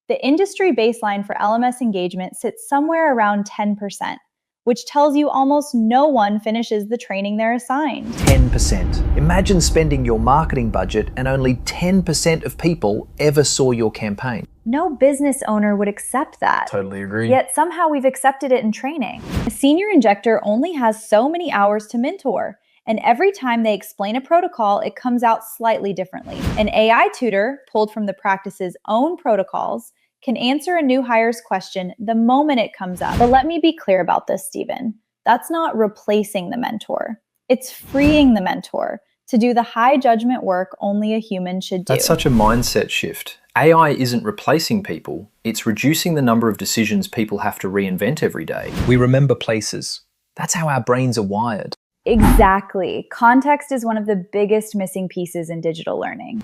The industry baseline for LMS engagement sits somewhere around 10%, which tells you almost no one finishes the training they're assigned. 10%. Imagine spending your marketing budget and only 10% of people ever saw your campaign. No business owner would accept that. Totally agree. Yet somehow we've accepted it in training. A senior injector only has so many hours to mentor, and every time they explain a protocol, it comes out slightly differently. An AI tutor, pulled from the practice's own protocols, can answer a new hire's question the moment it comes up. But let me be clear about this, Stephen. That's not replacing the mentor. It's freeing the mentor to do the high judgment work only a human should do. That's such a mindset shift. AI isn't replacing people, it's reducing the number of decisions people have to reinvent every day. We remember places. That's how our brains are wired. Exactly. Context is one of the biggest missing pieces in digital learning.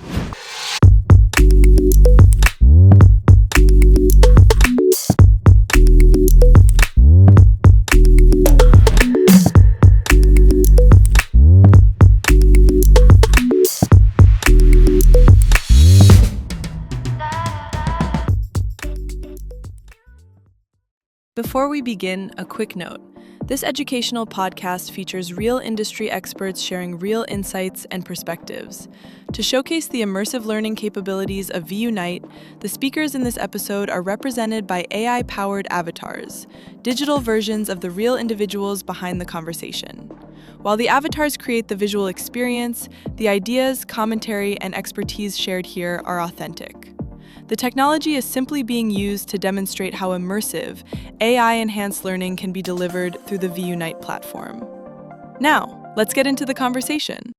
Before we begin, a quick note. This educational podcast features real industry experts sharing real insights and perspectives. To showcase the immersive learning capabilities of vUnite, the speakers in this episode are represented by AI-powered avatars, digital versions of the real individuals behind the conversation. While the avatars create the visual experience, the ideas, commentary, and expertise shared here are authentic. The technology is simply being used to demonstrate how immersive, AI-enhanced learning can be delivered through the vUnite platform. Now, let's get into the conversation.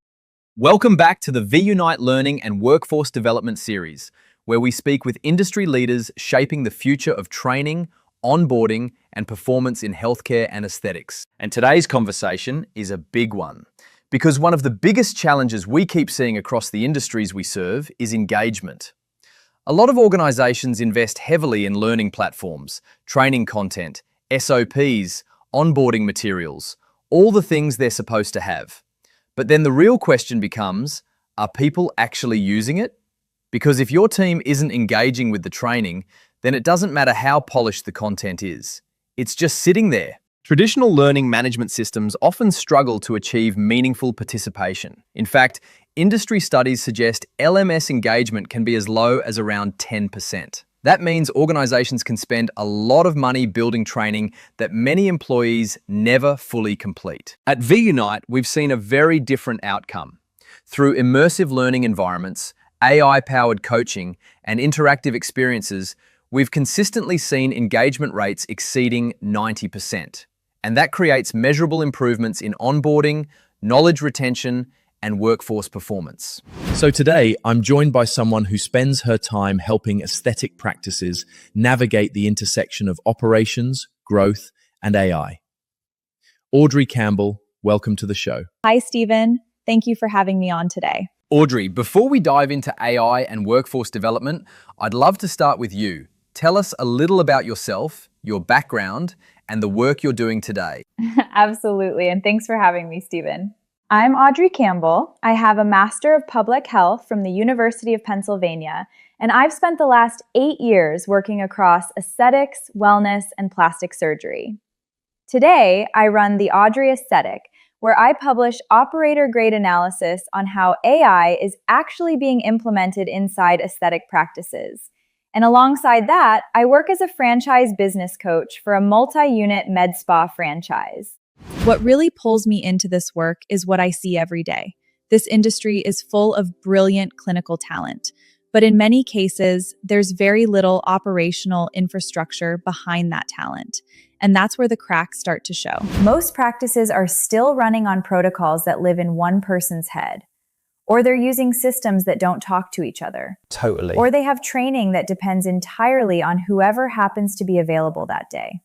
Welcome back to the vUnite Learning and Workforce Development Series, where we speak with industry leaders shaping the future of training, onboarding, and performance in healthcare and aesthetics. And today's conversation is a big one, because one of the biggest challenges we keep seeing across the industries we serve is engagement. A lot of organizations invest heavily in learning platforms, training content, SOPs, onboarding materials, all the things they're supposed to have. But then the real question becomes, are people actually using it? Because if your team isn't engaging with the training, then it doesn't matter how polished the content is. It's just sitting there. Traditional learning management systems often struggle to achieve meaningful participation. In fact, industry studies suggest LMS engagement can be as low as around 10%. That means organizations can spend a lot of money building training that many employees never fully complete. At vUnite, we've seen a very different outcome. Through immersive learning environments, AI-powered coaching, and interactive experiences, we've consistently seen engagement rates exceeding 90%. And that creates measurable improvements in onboarding, knowledge retention, and workforce performance. So today, I'm joined by someone who spends her time helping aesthetic practices navigate the intersection of operations, growth, and AI. Audrey Campbell, welcome to the show. Hi, Stephen. Thank you for having me on today. Audrey, before we dive into AI and workforce development, I'd love to start with you. Tell us a little about yourself, your background, and the work you're doing today. Absolutely, and thanks for having me, Stephen. I'm Audrey Campbell. I have a Master of Public Health from the University of Pennsylvania, and I've spent the last 8 years working across aesthetics, wellness, and plastic surgery. Today, I run the Audrey Aesthetic, where I publish operator-grade analysis on how AI is actually being implemented inside aesthetic practices. And alongside that, I work as a franchise business coach for a multi-unit med spa franchise. What really pulls me into this work is what I see every day. This industry is full of brilliant clinical talent, but in many cases, there's very little operational infrastructure behind that talent. And that's where the cracks start to show. Most practices are still running on protocols that live in one person's head, or they're using systems that don't talk to each other. Totally. Or they have training that depends entirely on whoever happens to be available that day.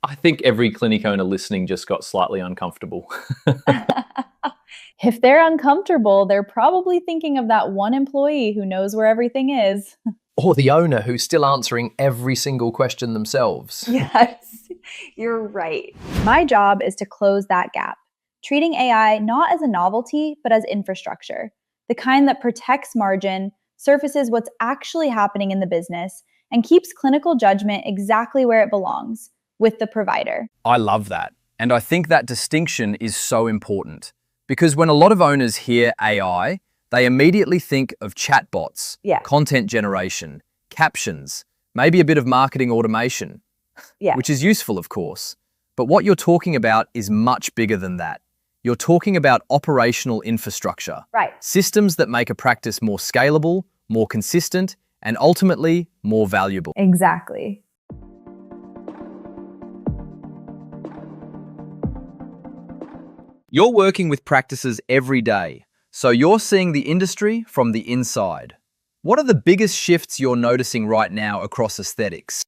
I think every clinic owner listening just got slightly uncomfortable. If they're uncomfortable, they're probably thinking of that one employee who knows where everything is. Or the owner who's still answering every single question themselves. Yes, you're right. My job is to close that gap, treating AI not as a novelty, but as infrastructure, the kind that protects margin, surfaces what's actually happening in the business, and keeps clinical judgment exactly where it belongs, with the provider. I love that. And I think that distinction is so important because when a lot of owners hear AI, they immediately think of chatbots, content generation, captions, maybe a bit of marketing automation, which is useful, of course. But what you're talking about is much bigger than that. You're talking about operational infrastructure. Systems that make a practice more scalable, more consistent, and ultimately more valuable. Exactly. You're working with practices every day, so you're seeing the industry from the inside. What are the biggest shifts you're noticing right now across aesthetics?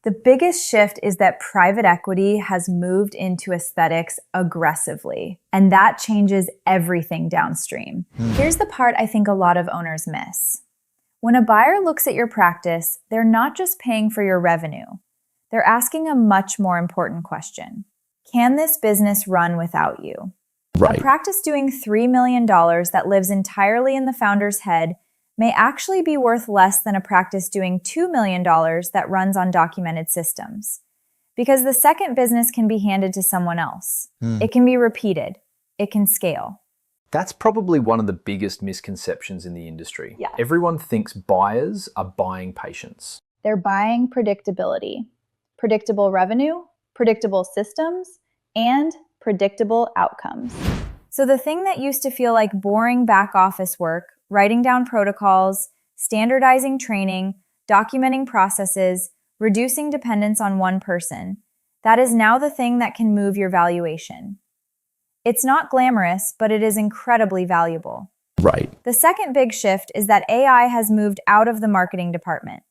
The biggest shift is that private equity has moved into aesthetics aggressively, and that changes everything downstream. Here's the part I think a lot of owners miss. When a buyer looks at your practice, they're not just paying for your revenue. They're asking a much more important question. Can this business run without you? A practice doing $3 million that lives entirely in the founder's head may actually be worth less than a practice doing $2 million that runs on documented systems. Because the second business can be handed to someone else. It can be repeated. It can scale. That's probably one of the biggest misconceptions in the industry. Everyone thinks buyers are buying patients. They're buying predictability. Predictable revenue, predictable systems, and predictable outcomes. So the thing that used to feel like boring back office work, writing down protocols, standardizing training, documenting processes, reducing dependence on one person, that is now the thing that can move your valuation. It's not glamorous, but it is incredibly valuable. The second big shift is that AI has moved out of the marketing department.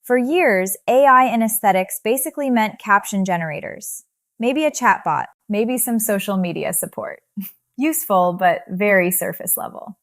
For years, AI in aesthetics basically meant caption generators. Maybe a chatbot, maybe some social media support. Useful, but very surface level.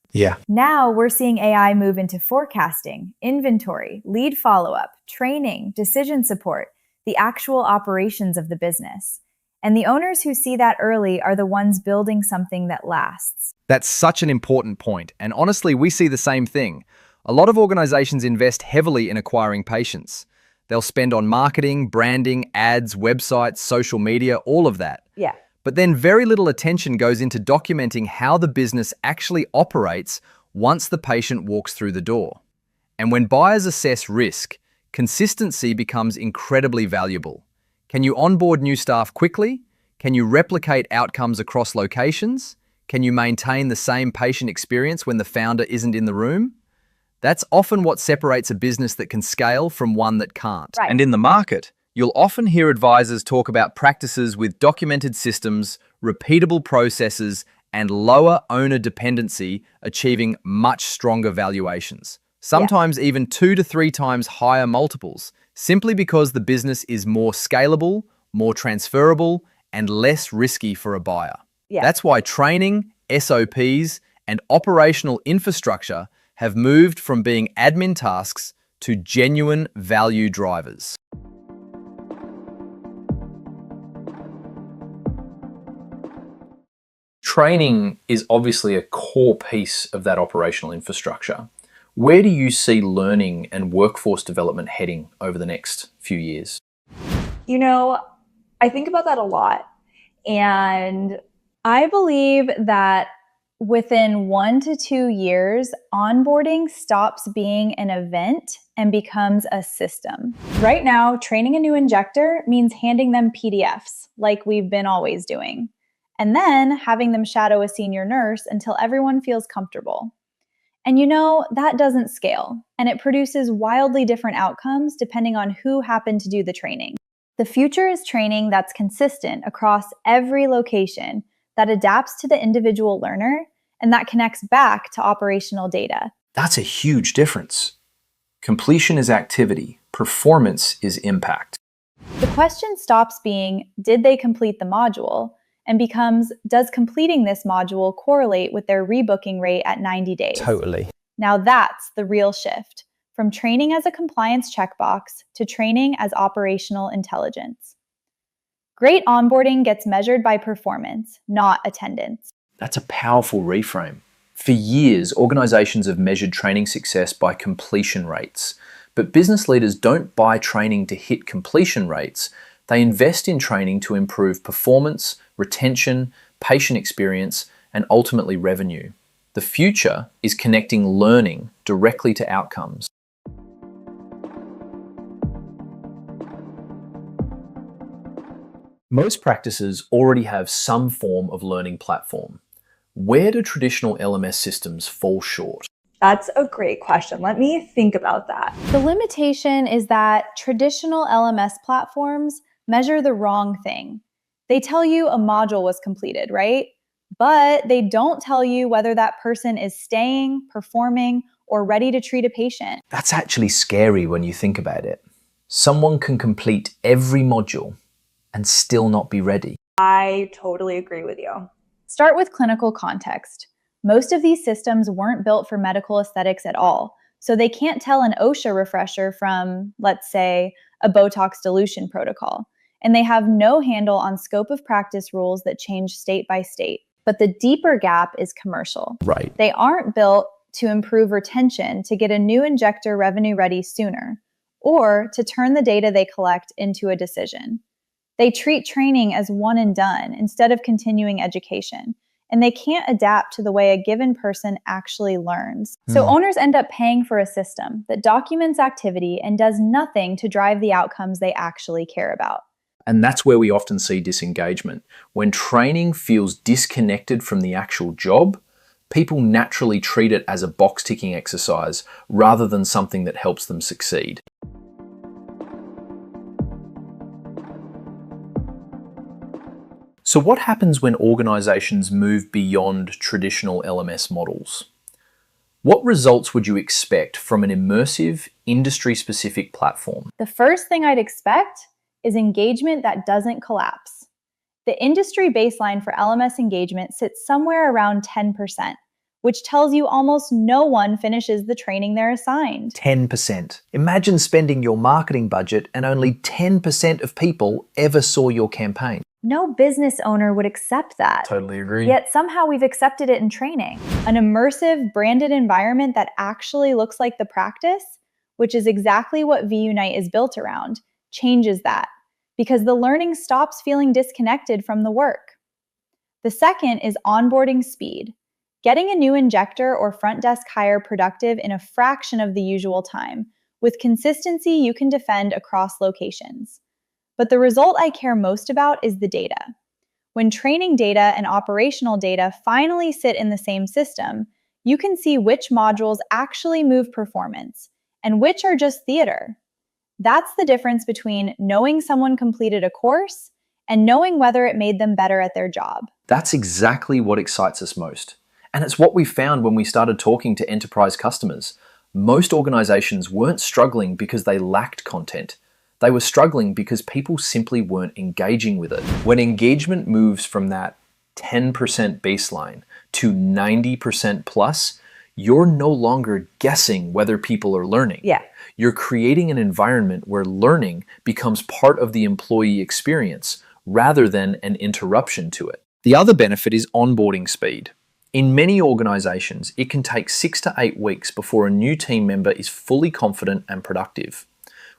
Now we're seeing AI move into forecasting, inventory, lead follow-up, training, decision support, the actual operations of the business. And the owners who see that early are the ones building something that lasts. That's such an important point, and honestly, we see the same thing. A lot of organizations invest heavily in acquiring patients. They'll spend on marketing, branding, ads, websites, social media, all of that. But then very little attention goes into documenting how the business actually operates once the patient walks through the door. And when buyers assess risk, consistency becomes incredibly valuable. Can you onboard new staff quickly? Can you replicate outcomes across locations? Can you maintain the same patient experience when the founder isn't in the room? That's often what separates a business that can scale from one that can't. And in the market, you'll often hear advisors talk about practices with documented systems, repeatable processes, and lower owner dependency achieving much stronger valuations. Sometimes even 2 to 3 times higher multiples, simply because the business is more scalable, more transferable, and less risky for a buyer. That's why training, SOPs, and operational infrastructure have moved from being admin tasks to genuine value drivers. Training is obviously a core piece of that operational infrastructure. Where do you see learning and workforce development heading over the next few years? You know, I think about that a lot. And I believe that within 1 to 2 years, onboarding stops being an event and becomes a system. Right now, training a new injector means handing them PDFs, like we've been always doing, and then having them shadow a senior nurse until everyone feels comfortable. And you know, that doesn't scale, and it produces wildly different outcomes depending on who happened to do the training. The future is training that's consistent across every location, that adapts to the individual learner, and that connects back to operational data. That's a huge difference. Completion is activity, performance is impact. The question stops being, did they complete the module, and becomes, does completing this module correlate with their rebooking rate at 90 days? Totally. Now that's the real shift, from training as a compliance checkbox to training as operational intelligence. Great onboarding gets measured by performance, not attendance. That's a powerful reframe. For years, organizations have measured training success by completion rates. But business leaders don't buy training to hit completion rates. They invest in training to improve performance, retention, patient experience, and ultimately revenue. The future is connecting learning directly to outcomes. Most practices already have some form of learning platform. Where do traditional LMS systems fall short? That's a great question. Let me think about that. The limitation is that traditional LMS platforms measure the wrong thing. They tell you a module was completed, right? But they don't tell you whether that person is staying, performing, or ready to treat a patient. That's actually scary when you think about it. Someone can complete every module and still not be ready. I totally agree with you. Start with clinical context. Most of these systems weren't built for medical aesthetics at all, so they can't tell an OSHA refresher from, let's say, a Botox dilution protocol. And they have no handle on scope of practice rules that change state by state. But the deeper gap is commercial. Right. They aren't built to improve retention, to get a new injector revenue ready sooner, or to turn the data they collect into a decision. They treat training as one and done instead of continuing education, and they can't adapt to the way a given person actually learns. So owners end up paying for a system that documents activity and does nothing to drive the outcomes they actually care about. And that's where we often see disengagement. When training feels disconnected from the actual job, people naturally treat it as a box-ticking exercise rather than something that helps them succeed. So what happens when organizations move beyond traditional LMS models? What results would you expect from an immersive, industry-specific platform? The first thing I'd expect is engagement that doesn't collapse. The industry baseline for LMS engagement sits somewhere around 10%, which tells you almost no one finishes the training they're assigned. 10%. Imagine spending your marketing budget and only 10% of people ever saw your campaign. No business owner would accept that. Totally agree. Yet somehow we've accepted it in training. An immersive, branded environment that actually looks like the practice, which is exactly what vUnite is built around, changes that, because the learning stops feeling disconnected from the work. The second is onboarding speed. Getting a new injector or front desk hire productive in a fraction of the usual time. With consistency, you can defend across locations. But the result I care most about is the data. When training data and operational data finally sit in the same system, you can see which modules actually move performance and which are just theater. That's the difference between knowing someone completed a course and knowing whether it made them better at their job. That's exactly what excites us most. And it's what we found when we started talking to enterprise customers. Most organizations weren't struggling because they lacked content. They were struggling because people simply weren't engaging with it. When engagement moves from that 10% baseline to 90% plus, you're no longer guessing whether people are learning. Yeah. You're creating an environment where learning becomes part of the employee experience rather than an interruption to it. The other benefit is onboarding speed. In many organizations, it can take 6 to 8 weeks before a new team member is fully confident and productive.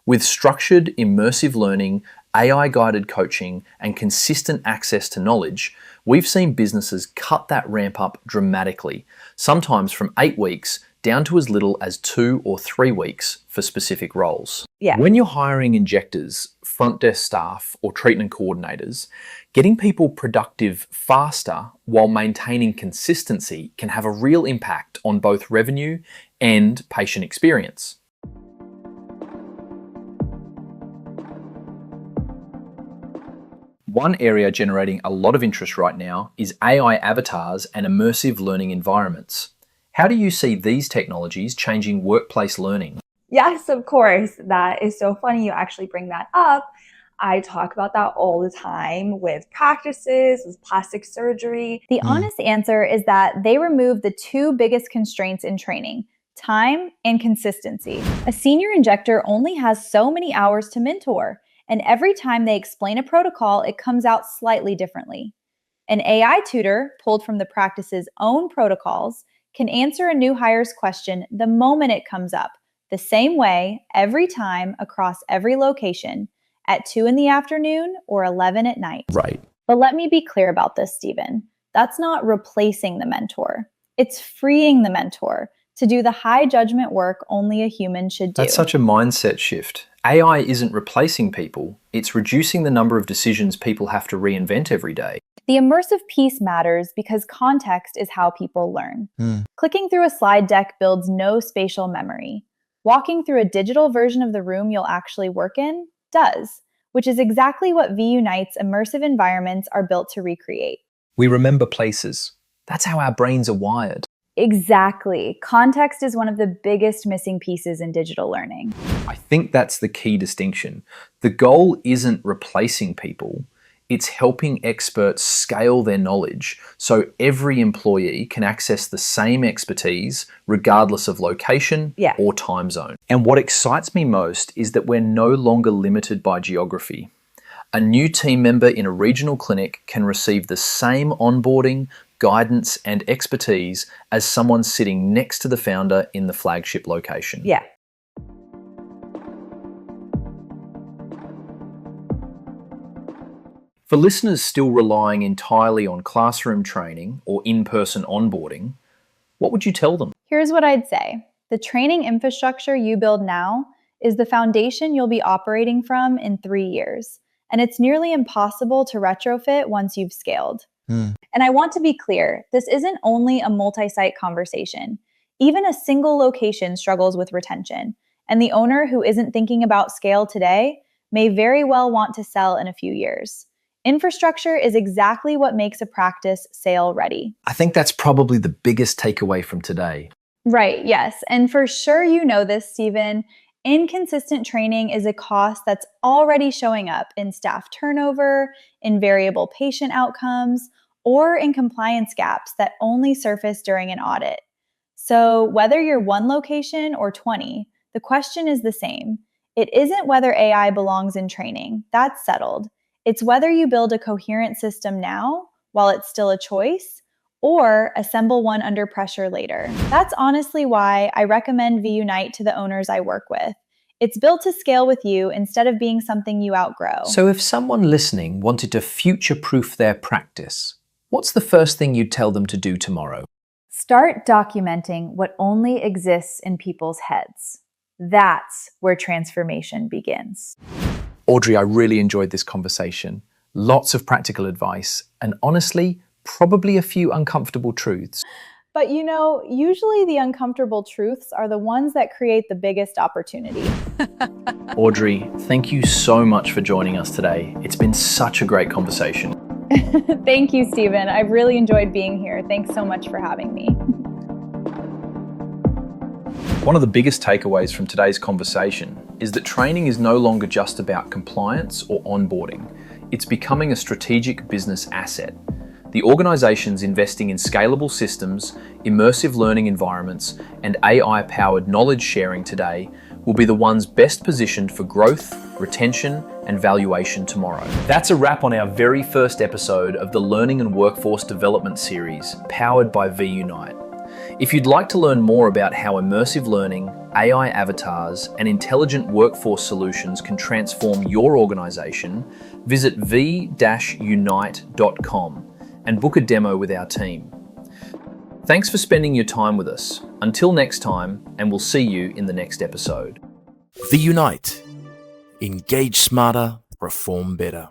With structured, immersive learning, AI-guided coaching, and consistent access to knowledge, we've seen businesses cut that ramp up dramatically, sometimes from 8 weeks down to as little as 2 or 3 weeks for specific roles. Yeah. When you're hiring injectors, front desk staff, or treatment coordinators, getting people productive faster while maintaining consistency can have a real impact on both revenue and patient experience. One area generating a lot of interest right now is AI avatars and immersive learning environments. How do you see these technologies changing workplace learning? Yes, of course. That is so funny you actually bring that up. I talk about that all the time with practices, with plastic surgery. The honest answer is that they remove the two biggest constraints in training: time and consistency. A senior injector only has so many hours to mentor, and every time they explain a protocol, it comes out slightly differently. An AI tutor, pulled from the practice's own protocols, can answer a new hire's question the moment it comes up, the same way every time across every location at 2 in the afternoon or 11 at night. Right. But let me be clear about this, Stephen. That's not replacing the mentor. It's freeing the mentor to do the high judgment work only a human should do. That's such a mindset shift. AI isn't replacing people, it's reducing the number of decisions people have to reinvent every day. The immersive piece matters because context is how people learn. Clicking through a slide deck builds no spatial memory. Walking through a digital version of the room you'll actually work in does, which is exactly what VUnite's immersive environments are built to recreate. We remember places. That's how our brains are wired. Exactly. Context is one of the biggest missing pieces in digital learning. I think that's the key distinction. The goal isn't replacing people, it's helping experts scale their knowledge so every employee can access the same expertise regardless of location or time zone. And what excites me most is that we're no longer limited by geography. A new team member in a regional clinic can receive the same onboarding, guidance, and expertise as someone sitting next to the founder in the flagship location. Yeah. For listeners still relying entirely on classroom training or in-person onboarding, what would you tell them? Here's what I'd say. The training infrastructure you build now is the foundation you'll be operating from in 3 years, and it's nearly impossible to retrofit once you've scaled. And I want to be clear, this isn't only a multi-site conversation. Even a single location struggles with retention, and the owner who isn't thinking about scale today may very well want to sell in a few years. Infrastructure is exactly what makes a practice sale ready. I think that's probably the biggest takeaway from today. Right, yes. And for sure you know this, Stephen. Inconsistent training is a cost that's already showing up in staff turnover, in variable patient outcomes, or in compliance gaps that only surface during an audit. So whether you're one location or 20, the question is the same. It isn't whether AI belongs in training. That's settled. It's whether you build a coherent system now, while it's still a choice, or assemble one under pressure later. That's honestly why I recommend VUnite to the owners I work with. It's built to scale with you instead of being something you outgrow. So if someone listening wanted to future-proof their practice, what's the first thing you'd tell them to do tomorrow? Start documenting what only exists in people's heads. That's where transformation begins. Audrey, I really enjoyed this conversation. Lots of practical advice, and honestly, probably a few uncomfortable truths. But you know, usually the uncomfortable truths are the ones that create the biggest opportunity. Audrey, thank you so much for joining us today. It's been such a great conversation. Thank you, Stephen. I've really enjoyed being here. Thanks so much for having me. One of the biggest takeaways from today's conversation is that training is no longer just about compliance or onboarding. It's becoming a strategic business asset. The organizations investing in scalable systems, immersive learning environments, and AI-powered knowledge sharing today will be the ones best positioned for growth, retention, and valuation tomorrow. That's a wrap on our very first episode of the Learning and Workforce Development series, powered by VUnite. If you'd like to learn more about how immersive learning, AI avatars, and intelligent workforce solutions can transform your organization, visit v-unite.com and book a demo with our team. Thanks for spending your time with us. Until next time, and we'll see you in the next episode. VUnite. Engage smarter, perform better.